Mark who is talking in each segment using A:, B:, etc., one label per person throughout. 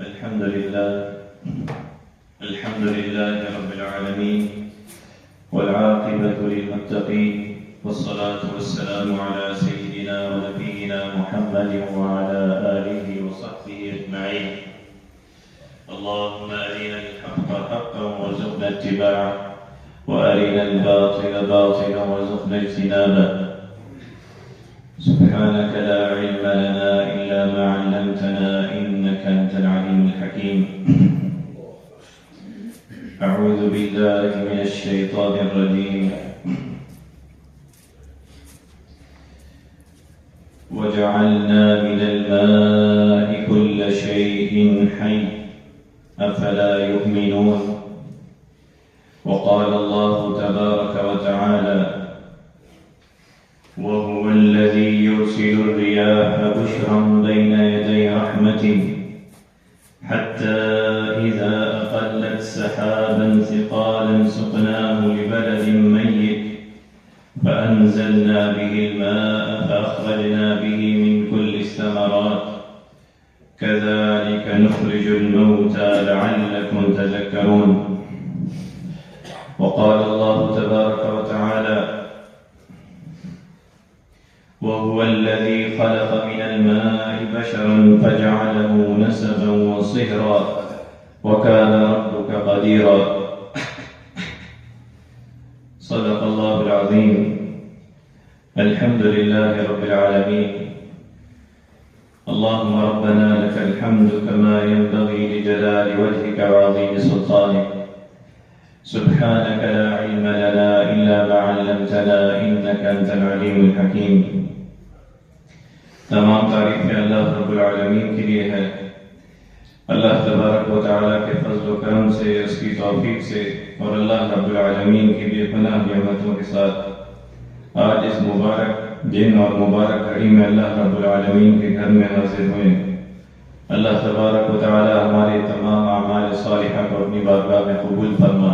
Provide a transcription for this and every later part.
A: الحمد لله رب العالمين والعاقبة للمتقين والصلاة والسلام على سيدنا ونبينا محمد وعلى آله وصحبه أجمعين. اللهم أرنا الحق حقا وارزقنا اتباعه وأرنا الباطل باطلا وارزقنا اجتنابه. سبحانك لا علم لنا إلا ما علمتنا إنك أنت العليم الحكيم. أعوذ بالله من الشيطان الرجيم. وجعلنا من الماء كل شيء حي أفلا يؤمنون. وقال الله تبارك وتعالى: وهو الذي يرسل الرياح بشرا بين يدي رحمته حتى إذا أقلت سحابا ثقالا سقناه لبلد ميت فأنزلنا به الماء فأخرجنا به من كل الثمرات كذلك نخرج الموتى لعلكم تذكرون. وقال الله تبارك وتعالى: وهو الذي خلق من الماء بشرا فجعله نسبا وصهرا وكان ربك قديرا. صدق الله العظيم. الحمد لله رب العالمين. اللهم ربنا لك الحمد كما ينبغي لجلال وجهك وعظيم سلطانك. سبحانك لا علم لنا إلا ما علمتنا إنك أنت العليم الحكيم. تمام تعریفیں اللہ رب العالمین کے لیے ہے. اللہ تبارک و تعالیٰ کے فضل و کرم سے، اس کی توفیق سے اور اللہ رب العالمین کی بے پناہ نعمتوں کے ساتھ آج اس مبارک دن اور مبارک گھڑی میں اللہ رب العالمین کے گھر میں حاضر ہوئے. اللہ تبارک و تعالیٰ ہمارے تمام اعمال صالحہ کو اپنی بارگاہ میں قبول فرما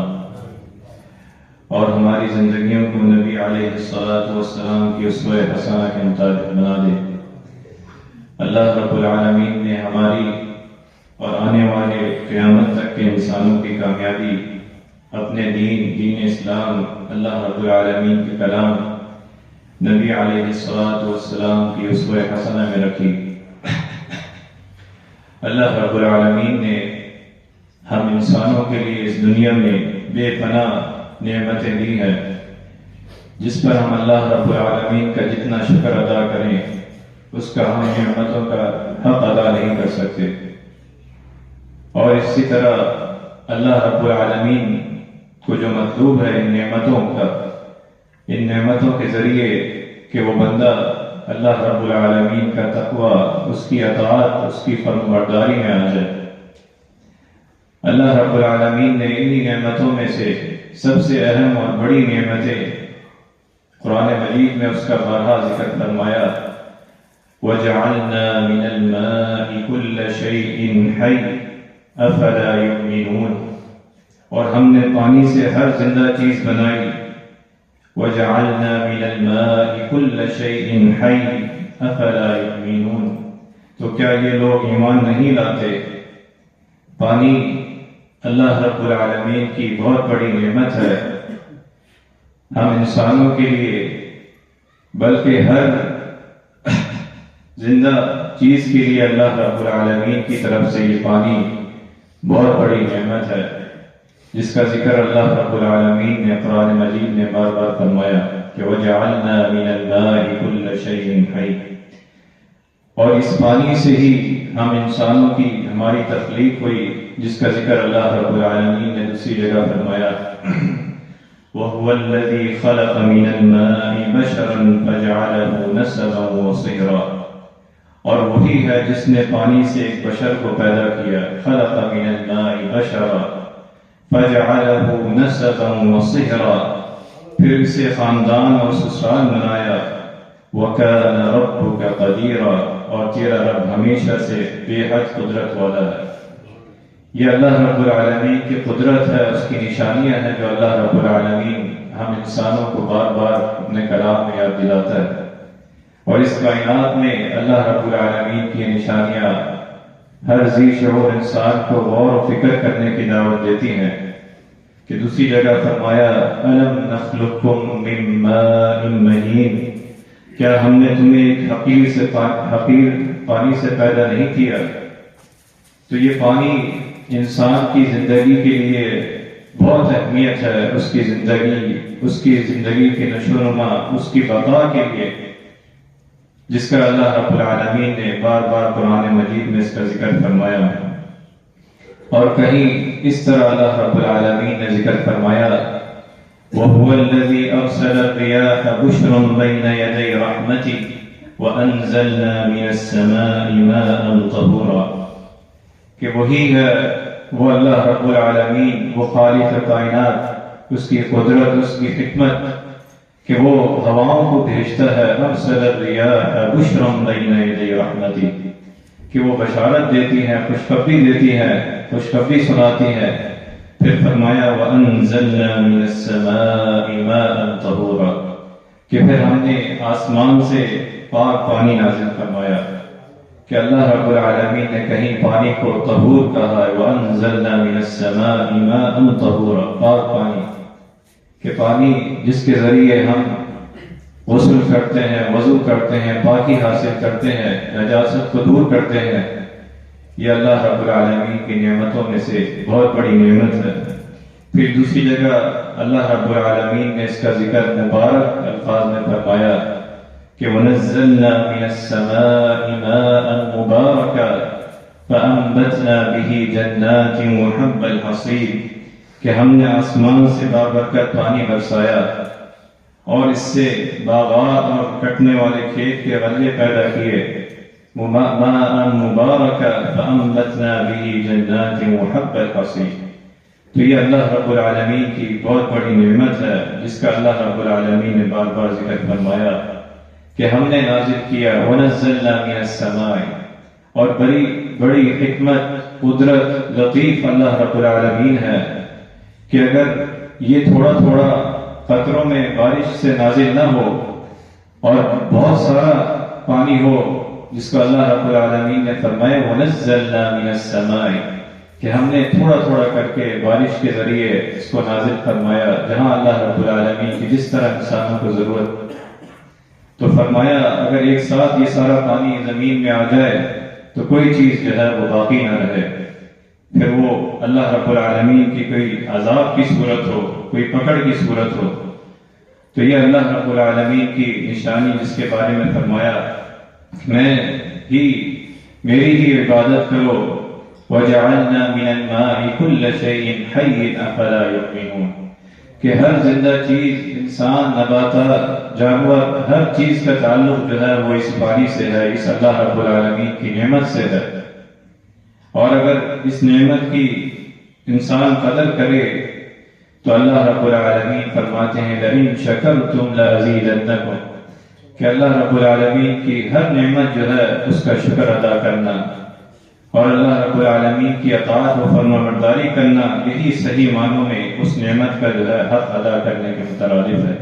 A: اور ہماری زندگیوں کو نبی علیہ السلام کی اسوہ حسنہ کے مطابق بنا دے. اللہ رب العالمین نے ہماری اور آنے والے قیامت تک کے انسانوں کی کامیابی اپنے دین اسلام، اللہ رب العالمین کے کلام، نبی علیہ السلام کی اسوہ حسنہ میں رکھی. اللہ رب العالمین نے ہم انسانوں کے لیے اس دنیا میں بے پناہ نعمتیں دی ہیں جس پر ہم اللہ رب العالمین کا جتنا شکر ادا کریں اس کا ہم نعمتوں کا حق ادا نہیں کر سکتے. اور اسی طرح اللہ رب العالمین کو جو مطلوب ہے ان نعمتوں کے ذریعے کہ وہ بندہ اللہ رب العالمین کا تقوی، اس کی اطاعت، اس کی فرمانبرداری میں آ جائے. اللہ رب العالمین نے انہی نعمتوں میں سے سب سے اہم اور بڑی نعمتیں قرآن مجید میں اس کا بارہا ذکر فرمایا: وَجَعَلْنَا مِنَ الْمَاءِ كُلَّ شَيْءٍ حَيٍّ أَفَلَا يُؤْمِنُونَ. اور ہم نے پانی سے ہر زندہ چیز بنائی. وَجَعَلْنَا مِنَ الْمَاءِ كُلَّ شَيْءٍ حَيٍّ أَفَلَا يُؤْمِنُونَ. تو کیا یہ لوگ ایمان نہیں لاتے؟ پانی اللہ رب العالمین کی بہت بڑی نعمت ہے ہم انسانوں کے لیے، بلکہ ہر زندہ چیز کے لیے اللہ رب العالمین کی طرف سے یہ پانی بہت بڑی نعمت ہے جس کا ذکر اللہ رب العالمین نے قرآن مجید میں بار بار فرمایا کہ وَجَعَلْنَا مِنَ الْمَاءِ كُلَّ شَيْءٍ حَيٍّ. اور اس پانی سے ہی ہم انسانوں کی ہماری تخلیق ہوئی جس کا ذکر اللہ رب العالمین نے دوسری جگہ فرمایا: وَهُوَ الَّذِي خَلَقَ مِنَ الْمَاءِ بَشَرًا فَجَعَلَهُ نَسَبًا وَصِهْرًا. اور وہی ہے جس نے پانی سے ایک بشر کو پیدا کیا. خَلَقَ مِنَ الْمَاءِ بَشَرًا فَجَعَلَهُ نَسَبًا وَصِهْرًا. پھر اسے خاندان اور سسرال بنایا. وَكَانَ رَبُّكَ قَدِيرًا. اور تیرا رب ہمیشہ سے بے حد قدرت والا ہے. یہ اللہ رب العالمین کی قدرت ہے، اس کی نشانیاں ہیں جو اللہ رب العالمین ہم انسانوں کو بار بار اپنے کلام میں یاد دلاتا ہے. اور اس کائنات میں اللہ رب العالمین کی نشانیاں ہر ذی شعور انسان کو غور و فکر کرنے کی دعوت دیتی ہیں کہ دوسری جگہ فرمایا أَلَمْ نَخْلُقكُّم مِّن مَّاءٍ مَّهِينٍ، کیا ہم نے تمہیں ایک حقیر پانی سے پیدا نہیں کیا؟ تو یہ پانی انسان کی زندگی کے لیے بہت اہمیت ہے، اس کی زندگی کے نشو و نما، اس کی بقا کے لیے، جس کا اللہ رب العالمین نے بار بار قرآن مجید میں اس کا ذکر فرمایا ہے۔ اور کہیں اس طرح اللہ رب العالمین نے ذکر فرمایا وَهُوَ الَّذِي أَرْسَلَ الرِّيَاحَ بُشْرًا بَيْنَ يَدَيْ رَحْمَتِهِ وَأَنزَلْنَا مِنَ السَّمَاءِ مَاءً طَهُورًا، کہ وہی ہے وہ اللہ رب العالمین، وہ خالق کائنات، اس کی قدرت، اس کی حکمت کہ وہ ہواؤں کو بھیجتا ہے۔ أَرْسَلَ الرِّيَاحَ بُشْرًا بَيْنَ يَدَيْ رَحْمَتِهِ، کہ وہ بشارت دیتی ہے، خوشخبری دیتی ہے، خوشخبری سناتی ہے۔ پھر فرمایا وَأَنزَلْنَا مِنَ السَّمَاءِ مَاءً طَهُورًا، کہ پھر ہم نے آسمان سے پاک پانی نازل فرمایا، کہ اللہ رب العالمین نے کہیں پانی کو طہور کہا ہے، وَأَنزَلْنَا مِنَ السَّمَاءِ مَاءً طَهُورًا، پاک پانی، کہ پانی جس کے ذریعے ہم غسل کرتے ہیں، وضو کرتے ہیں، پاکی حاصل کرتے ہیں، نجاست کو دور کرتے ہیں، یہ اللہ رب العالمین کی نعمتوں میں سے بہت بڑی نعمت ہے۔ پھر دوسری جگہ اللہ رب العالمین نے اس کا ذکر مبارک الفاظ میں فرمایا کہ وَنَزَّلْنَا مِنَ السَّمَاءِ مَاءً مُبَارَكًا فَأَنبَتْنَا بِهِ جَنَّاتٍ وَحَبَّ الْحَصِيدِ، کہ ہم نے آسمان سے بابرکت پانی برسایا اور اس سے باغات اور کٹنے والے کھیت کے غلے پیدا کیے۔ مَاءً مُبَارَكًا فَأَنبَتْنَا بِهِ جَنَّاتٍ وَحَبَّ الْحَصِيدِ، تو یہ اللہ رب العالمین کی بہت بڑی نعمت ہے، جس کا اللہ رب العالمین نے بار بار ذکر فرمایا کہ ہم نے نازل کیا وَنَزَّلْنَا مِنَ السَّمَاءِ، اور بڑی حکمت، قدرت، لطیف اللہ رب العالمین ہے کہ اگر یہ تھوڑا تھوڑا قطروں میں بارش سے نازل نہ ہو اور بہت سارا پانی ہو، جس کو اللہ رب العالمین نے فرمایا وَنَزَّلْنَا مِنَ السَّمَاءِ، کہ ہم نے تھوڑا تھوڑا کر کے بارش کے ذریعے اس کو نازل فرمایا، جہاں اللہ رب العالمین کی جس طرح انسانوں کو ضرورت، تو فرمایا اگر ایک ساتھ یہ سارا پانی زمین میں آ جائے تو کوئی چیز جو ہے وہ باقی نہ رہے، پھر وہ اللہ رب العالمین کی کوئی عذاب کی صورت ہو، کوئی پکڑ کی صورت ہو، تو یہ اللہ رب العالمین کی نشانی، جس کے بارے میں فرمایا میری ہی عبادت کرو، وَجَعَلْنَا مِنَ الْمَاءِ كُلَّ شَيْءٍ حَيٍّ أَفَلَا يُؤْمِنُونَ، کہ ہر زندہ چیز، انسان، نباتات، جانور، ہر چیز کا تعلق جو ہے وہ اس پانی سے ہے، اس اللہ رب العالمین کی نعمت سے ہے، اور اگر اس نعمت کی انسان قدر کرے تو اللہ رب العالمین فرماتے ہیں لَإِن شَكَرْتُمْ لَأَزِيدَنَّكُمْ، کہ اللہ رب العالمین کی ہر نعمت جو ہے اس کا شکر ادا کرنا اور اللہ رب العالمین کی اطاعت و فرمانبرداری کرنا، یہی صحیح معنوں میں اس نعمت کا جو ہے حق ادا کرنے کے مترادف ہے۔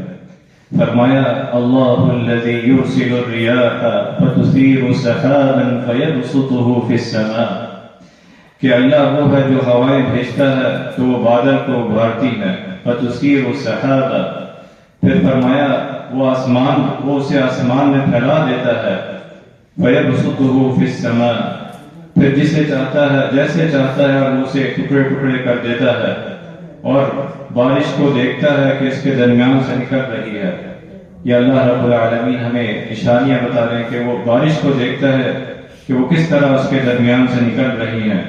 A: فرمایا اللہ الذی یرسل الریاح فتثیر سحابا فیبسطہ فی السماء، کہ اللہ وہ ہے جو ہوائیں بھیجتا ہے تو وہ بادل کو ابھارتی ہے، فتثیر سحابا، پھر فرمایا وہ اسے آسمان میں پھیلا دیتا ہے، فیبسطہ فی السماء، پھر جسے چاہتا ہے جیسے چاہتا ہے اور اسے ٹکڑے ٹکڑے کر دیتا ہے، اور بارش کو دیکھتا ہے کہ اس کے درمیان سے نکل رہی ہے۔ یہ اللہ رب العالمین ہمیں نشانیاں بتا رہے ہیں کہ وہ بارش کو دیکھتا ہے کہ وہ کس طرح اس کے درمیان سے نکل رہی ہے۔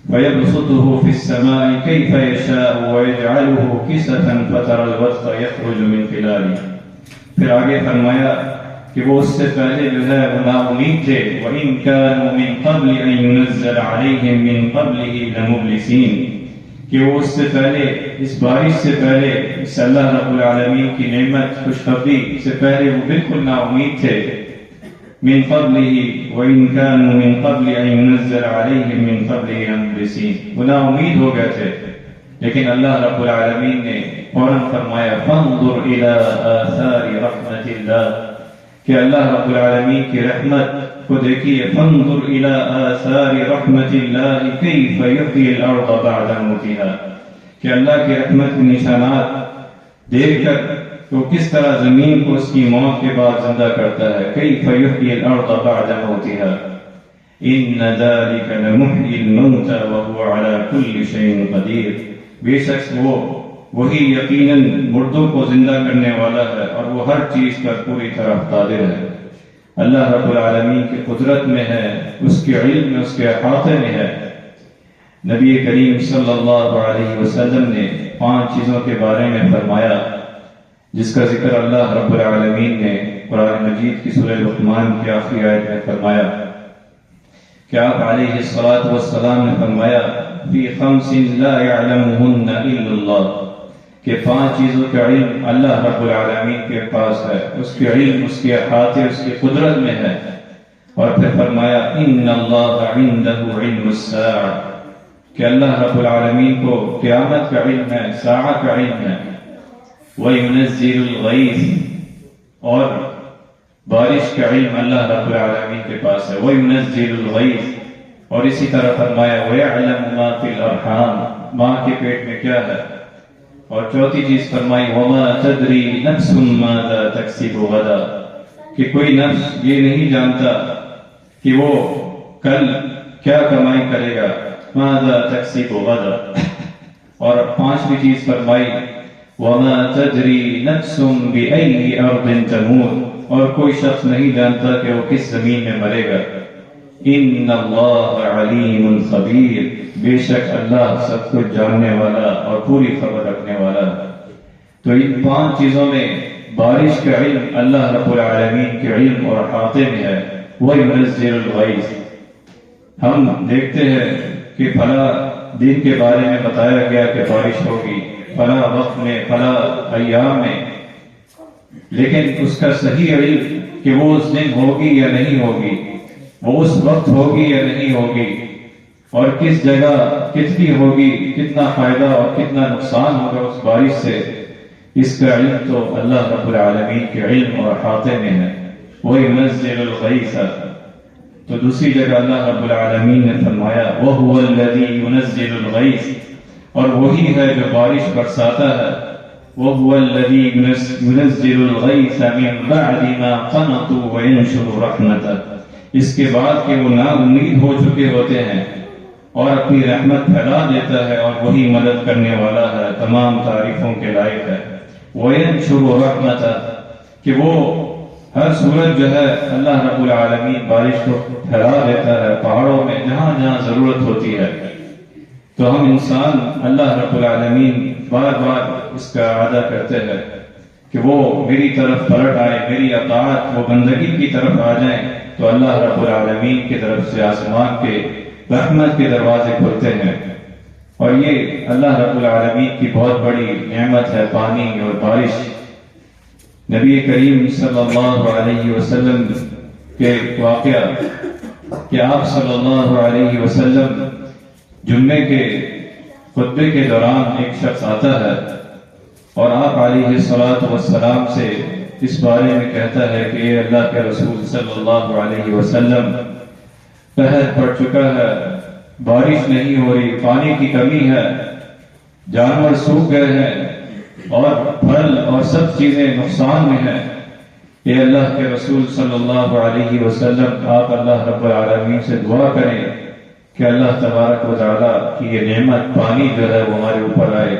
A: وَيَبْسُطُهُ فِي السَّمَاءِ كَيْفَ يَشَاءُ وَيَجْعَلُهُ كِسَفًا فَتَرَى الْوَدْقَ يَخْرُجُ مِنْ خِلَالِهِ، پھر آگے فرمایا کہ وہ اس سے پہلے جو ہے وہ نا امید تھے، وَإِن كَانُوا مِن قَبْلِ أَن يُنَزَّلَ عَلَيْهِم مِّن قَبْلِهِ لَمُبْلِسِينَ، کہ وہ اس سے پہلے، اس بارش سے پہلے، اس اللہ رب العالمین کی نعمت، خوشخبری سے پہلے وہ بالکل نا امید تھے۔ من قبله وَإِن كَانُوا مِن قَبْلِ أَن يُنَزَّلَ عَلَيْهِم مِّن قَبْلِهِ لَمُبْلِسِينَ، وہ نا امید ہو گئے تھے، لیکن اللہ رب العالمین نے فوراً فرمایا فَانظُرْ إِلَىٰ آثَارِ رَحْمَةِ اللَّهِ، کہ اللہ رب العالمین کی رحمت کو دیکھیے، فانظر الی آثار رحمت اللہ کیف یحیی الارض بعد موتها، کہ اللہ کی رحمت کے نشانات دیکھ کر تو کس طرح زمین کو اس کی موت کے بعد زندہ کرتا ہے. کیف یحیی الارض بعد موتها ان ذلک لمحیی الموتى وهو على كل شیء قدیر. بے شک وہی یقیناً مردوں کو زندہ کرنے والا ہے اور وہ ہر چیز پر پوری طرح قادر ہے. اللہ رب العالمین کی قدرت میں ہے، اس کے علم میں، اس کے احاطے میں ہے. نبی کریم صلی اللہ علیہ وسلم نے 5 چیزوں کے بارے میں فرمایا جس کا ذکر اللہ رب العالمین نے قرآن مجید کی سورہ لقمان کی آخری آیت میں فرمایا کہ آپ علیہ الصلاۃ والسلام نے فرمایا فی 5 لا یعلمہن الا اللہ، کہ 5 چیزوں کا علم اللہ رب العالمین کے پاس ہے، اس کے علم، اس کے احاطے، اس کی قدرت میں ہے. اور پھر فرمایا ان اللہ عنده علم الساعہ، کہ اللہ رب العالمین کو قیامت کا علم ہے، ساعہ کا علم ہے. وَيُنَزِّلُ الْغَيْثَ، اور بارش کا علم اللہ رب العالمین کے پاس ہے. وَيُنَزِّلُ الْغَيْثَ، اور اسی طرح فرمایا وَيَعْلَمُ مَا فِي الْأَرْحَامِ، ماں کے پیٹ میں کیا ہے. اور چوتھی چیز فرمائی وَمَا تَدْرِي نَفْسٌ مَاذَا تَكْسِبُ غَدًا، کہ کوئی نفس یہ نہیں جانتا کہ وہ کل کیا کمائی کرے گا. مَاذَا تَكْسِبُ غَدًا. اور 5ویں چیز فرمائی وَمَا تَدْرِي نَفْسٌ بِأَيِّ أَرْضٍ تَمُوتُ، اور کوئی شخص نہیں جانتا کہ وہ کس زمین میں مرے گا. ان اللہ علیم خبیر، بے شک اللہ سب کچھ جاننے والا اور پوری خبر رکھنے والا. تو ان 5 چیزوں میں بارش کا علم اللہ رب العالمین کے علم اور احاطے میں ہے. وَيُنَزِّلُ الْغَيْثَ، ہم دیکھتے ہیں کہ فلاں دن کے بارے میں بتایا گیا کہ بارش ہوگی فلاں وقت میں، فلاں ایام میں، لیکن اس کا صحیح علم کہ وہ اس دن ہوگی یا نہیں ہوگی، وہ اس وقت ہوگی یا نہیں ہوگی، اور کس جگہ کتنی ہوگی، کتنا فائدہ اور کتنا نقصان ہوگا اس بارش سے، اس کا علم تو اللہ رب العالمین کے علم اور احاطے میں ہے. وَيُنَزِّلُ الْغَيْثَ، تو دوسری جگہ اللہ رب العالمین نے فرمایا وَهُوَ الَّذِي يُنَزِّلُ الْغَيْثَ، اور وہی ہے جو بارش برساتا ہے. وَهُوَ الَّذِي يُنَزِّلُ الْغَيْثَ مِن بَعْدِ مَا قَنَطُوا وَيَنشُرُ رَحْمَتَهُ، اس کے بعد کہ وہ نا امید ہو چکے ہوتے ہیں اور اپنی رحمت پھیلا دیتا ہے، اور وہی مدد کرنے والا ہے، تمام تعریفوں کے لائق ہے. وَيَنشُرُ رَحْمَتَهُ، کہ وہ ہر صورت جو ہے اللہ رب العالمین بارش کو پھیلا دیتا ہے پہاڑوں میں جہاں جہاں ضرورت ہوتی ہے. تو ہم انسان اللہ رب العالمین بار بار اس کا اعادہ کرتے ہیں کہ وہ میری طرف پلٹ آئے، میری اطاعت، وہ بندگی کی طرف آ جائیں، تو اللہ رب العالمین کی طرف سے آسمان کے رحمت کے دروازے کھلتے ہیں. اور یہ اللہ رب العالمین کی بہت بڑی نعمت ہے، پانی اور بارش. نبی کریم صلی اللہ علیہ وسلم کے واقعہ کہ آپ صلی اللہ علیہ وسلم جمعے کے خطبے کے دوران ایک شخص آتا ہے اور آپ علیہ الصلاۃ والسلام سے اس بارے میں کہتا ہے کہ اے اللہ کے رسول صلی اللہ علیہ وسلم، قحط پڑ چکا ہے، بارش نہیں ہو رہی، پانی کی کمی ہے، جانور سوکھ گئے ہیں اور پھل اور سب چیزیں نقصان میں ہیں. اے اللہ کے رسول صلی اللہ علیہ وسلم، آپ اللہ رب العالمین سے دعا کریں کہ اللہ تبارک و تعالیٰ کی یہ نعمت پانی جو ہے وہ ہمارے اوپر آئے،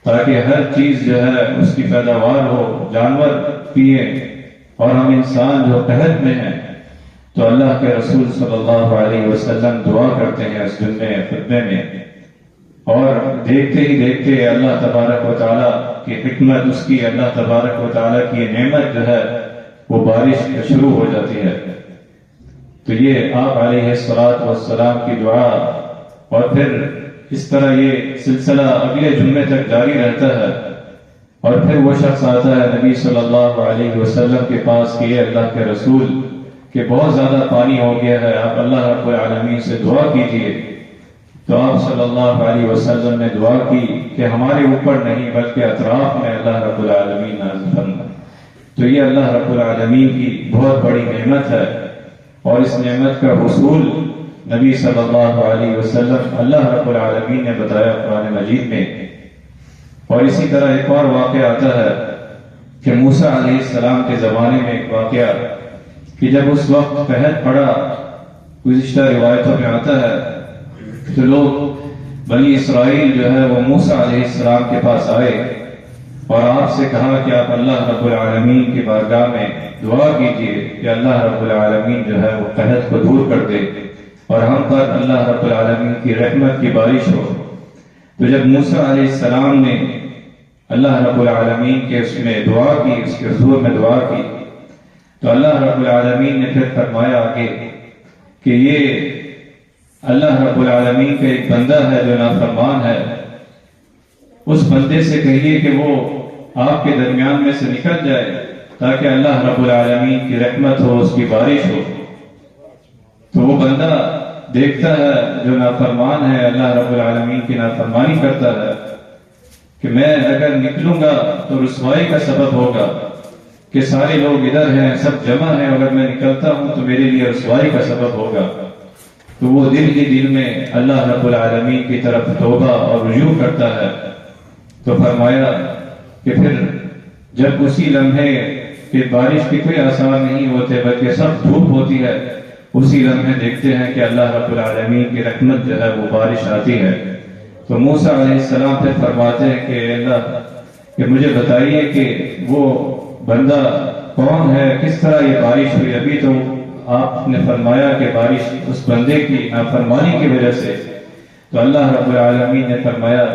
A: تاکہ ہر چیز جو ہے اس کی پیداوار ہو، جانور پیے، اور ہم انسان جو قحط میں ہیں. تو اللہ کے رسول صلی اللہ علیہ وسلم دعا کرتے ہیں اس جمعے خطبے میں، اور دیکھتے ہی دیکھتے اللہ تبارک و تعالیٰ کی حکمت، اس کی اللہ تبارک و تعالیٰ کی یہ نعمت جو ہے وہ بارش شروع ہو جاتی ہے. تو یہ آپ علیہ الصلاۃ والسلام کی دعا، اور پھر اس طرح یہ سلسلہ اگلے جمعے تک جاری رہتا ہے. اور پھر وہ شخص آتا ہے نبی صلی اللہ علیہ وسلم کے پاس کہ اے اللہ کے رسول، کہ بہت زیادہ پانی ہو گیا ہے، آپ اللہ رب العالمین سے دعا کیجیے. تو آپ صلی اللہ علیہ وسلم نے دعا کی کہ ہمارے اوپر نہیں بلکہ اطراف میں اللہ رب العالمین نازل فرمائے. تو یہ اللہ رب العالمین کی بہت بڑی نعمت ہے. اور اس نعمت کا حصول نبی صلی اللہ علیہ وسلم اللہ رب العالمین نے بتایا قرآن مجید میں۔ اور اسی طرح ایک اور واقعہ آتا ہے کہ موسیٰ علیہ السلام کے زمانے میں ایک واقعہ کہ جب اس وقت قحط پڑا، گزشتہ روایتوں میں آتا ہے تو لوگ بنی اسرائیل جو ہے وہ موسیٰ علیہ السلام کے پاس آئے اور آپ سے کہا کہ آپ اللہ رب العالمین کی بارگاہ میں دعا کیجئے کہ اللہ رب العالمین جو ہے وہ قحط کو دور کر دے اور ہم پر اللہ رب العالمین کی رحمت کی بارش ہو۔ تو جب موسیٰ علیہ السلام نے اللہ رب العالمین کے اس میں دعا کی، اس کے حضور میں دعا کی، تو اللہ رب العالمین نے پھر فرمایا آگے کہ یہ اللہ رب العالمین کا ایک بندہ ہے جو نافرمان ہے، اس بندے سے کہیے کہ وہ آپ کے درمیان میں سے نکل جائے تاکہ اللہ رب العالمین کی رحمت ہو، اس کی بارش ہو۔ تو وہ بندہ دیکھتا ہے جو نافرمان ہے، اللہ رب العالمین کی نافرمانی کرتا ہے کہ میں اگر نکلوں گا تو رسوائی کا سبب ہوگا کہ سارے لوگ ادھر ہیں، سب جمع ہیں، اگر میں نکلتا ہوں تو میرے لیے رسوائی کا سبب ہوگا۔ تو وہ دل ہی دل میں اللہ رب العالمین کی طرف توبہ اور رجوع کرتا ہے۔ تو فرمایا کہ پھر جب اسی لمحے کہ بارش کی کوئی آثار نہیں ہوتے بلکہ سب دھوپ ہوتی ہے، اسی لمحے دیکھتے ہیں کہ اللہ رب العالمین کی رحمت جو ہے وہ بارش آتی ہے۔ تو موسیٰ علیہ السلام پھر فرماتے ہیں کہ اللہ کہ مجھے بتائیے کہ وہ بندہ کون ہے، کس طرح یہ بارش ہوئی؟ ابھی تو آپ نے فرمایا کہ بارش اس بندے کی نافرمانی کی وجہ سے۔ تو اللہ رب العالمین نے فرمایا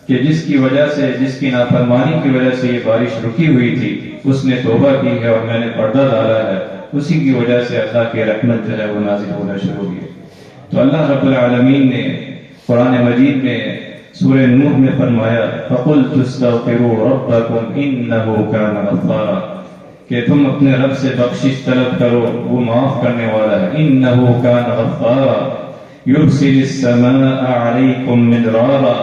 A: کہ جس کی وجہ سے، جس کی نافرمانی کی وجہ سے یہ بارش رکی ہوئی تھی، اس نے توبہ کی ہے اور میں نے پردہ ڈالا ہے، اسی کی وجہ سے اللہ کی رحمت جو ہے وہ نازل ہونا شروع ہوئی۔ تو اللہ رب العالمین نے قرآن مجید میں سورہ نوح میں فرمایا فَقُلْتُ اسْتَغْفِرُوا رَبَّكُمْ إِنَّهُ كَانَ غَفَّارًا، کہ تم اپنے رب سے بخشش طلب کرو، وہ معاف کرنے والا ہے۔ إِنَّهُ كَانَ غَفَّارًا يُرْسِلِ السَّمَاءَ عَلَيْكُمْ مِدْرَارًا،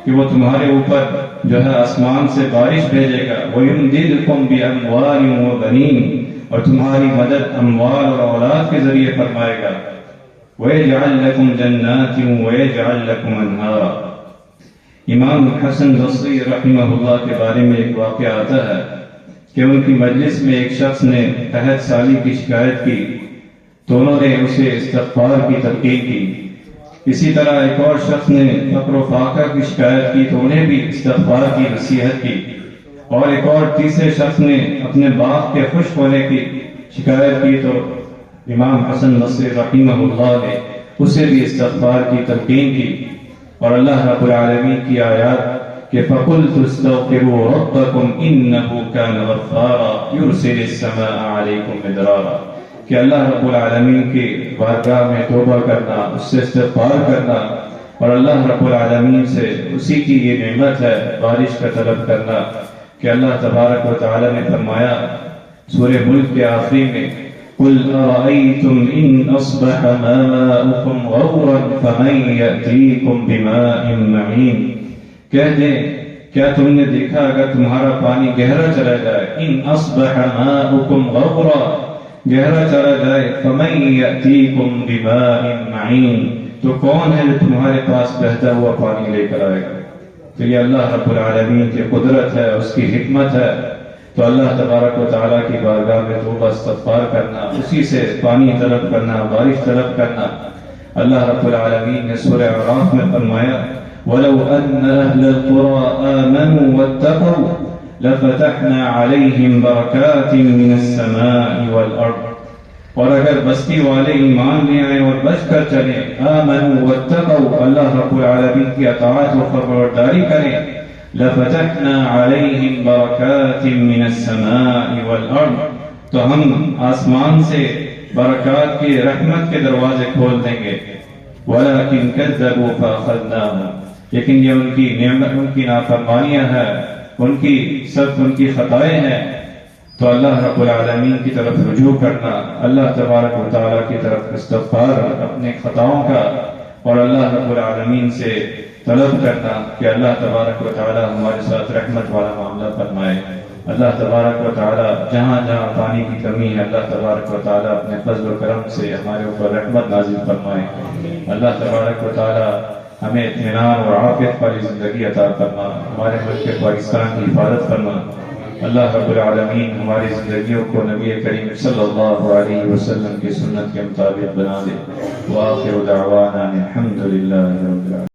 A: کہ وہ تمہارے اوپر جو ہے آسمان سے بارش بھیجے گا۔ وَيُمْدِدْكُمْ بِأَمْوَالٍ وَبَنِينَ، اور تمہاری مدد اموال اور اولاد کے ذریعے فرمائے گا۔ وَيَجْعَلْ لَكُمْ جَنَّاتٍ وَيَجْعَلْ لَكُمْ أَنْهَارًا۔ امام حسن بصری رحمہ اللہ کے بارے میں ایک واقعہ آتا ہے کہ ان کی مجلس میں ایک شخص نے قحط سالی کی شکایت کی تو انہوں نے اسے استغفار کی تلقین کی۔ اسی طرح ایک اور شخص نے فقر و فاقہ کی شکایت کی تو انہیں بھی استغفار کی نصیحت کی، اور ایک اور تیسرے شخص نے اپنے باغ کے خشک ہونے کی شکایت کی تو امام حسن بصری رحمہ اللہ نے اسے بھی استغفار کی تلقین کی۔ اور اللہ رب العالمین کی آیات کہ فَقُلْتُ اسْتَغْفِرُوا رَبَّكُمْ إِنَّهُ كَانَ غَفَّارًا يُرْسِلِ السَّمَاءَ عَلَيْكُمْ مِدْرَارًا، کہ اللہ رب العالمین کی بارگاہ میں توبہ کرنا، اس سے استغفار کرنا، اور اللہ رب العالمین سے اسی کی یہ نعمت ہے بارش کا طلب کرنا کہ اللہ تبارک و تعالی نے فرمایا سورہ ملک کے آخری میں قُلْ أَرَأَيْتُمْ إِنْ أَصْبَحَ مَاؤُكُمْ غَوْرًا فَمَنْ يَأْتِيكُمْ بِمَاءٍ مَّعِينٍ، کہہ دیں کیا تم نے دیکھا اگر تمہارا پانی گہرا چلا جائے، إِنْ أَصْبَحَ مَاؤُكُمْ غَوْرًا، گہرا چلا جائے، فَمَنْ يَأْتِيكُمْ بِمَاءٍ مَّعِينٍ، تو کون ہے جو تمہارے پاس بہتا ہوا پانی لے کر آئے گا؟ تو یہ اللہ رب العالمین کی قدرت ہے، اس کی حکمت ہے۔ تو اللہ تبارک و تعالیٰ کی بارگاہ میں توبہ استغفار کرنا، اسی سے پانی طلب کرنا، بارش طلب کرنا۔ اللہ رب العالمین نے سورہ اعراف میں فرمایا وَلَوْ أَنَّ أَهْلَ الْقُرَىٰ آمَنُوا وَاتَّقَوْا لَفَتَحْنَا عَلَيْهِمْ بَرَكَاتٍ مِّنَ السَّمَاءِ وَالْأَرْضِ، اور اگر بستی والے ایمان لے آئیں اور بچ کر چلیں، آمنوا واتقوا، اللہ رب العالمین کی اطاعت و فرمانبرداری کریں، لفتحنا علیہم برکات من السماء والارض، تو ہم آسمان سے برکات کی رحمت کے دروازے کھول دیں گے۔ ولکن کذبوا فاخذناہم، لیکن یہ ان کی نعمت، ان کی نافرمانیاں ہیں، ان کی خطائیں ہیں۔ تو اللہ رب العالمین کی طرف رجوع کرنا، اللہ تبارک و تعالیٰ کی طرف استغفار اپنے خطاؤں کا، اور اللہ رب العالمین سے طلب کرنا کہ اللہ تبارک و تعالیٰ ہمارے ساتھ رحمت والا معاملہ فرمائے۔ اللہ تبارک و تعالی جہاں جہاں پانی کی کمی ہے اللہ تبارک و تعالی اپنے فضل و کرم سے ہمارے اوپر رحمت نازل فرمائے۔ اللہ تبارک و تعالی ہمیں اطمینان اور عافیت والی زندگی عطا فرما، ہمارے ملک پاکستان کی حفاظت فرما۔ اللہ رب العالمین ہماری زندگیوں کو نبی کریم صلی اللہ علیہ وسلم کی سنت کے مطابق بنا دے۔ وآخر دعوانا الحمد للہ رب العالمین۔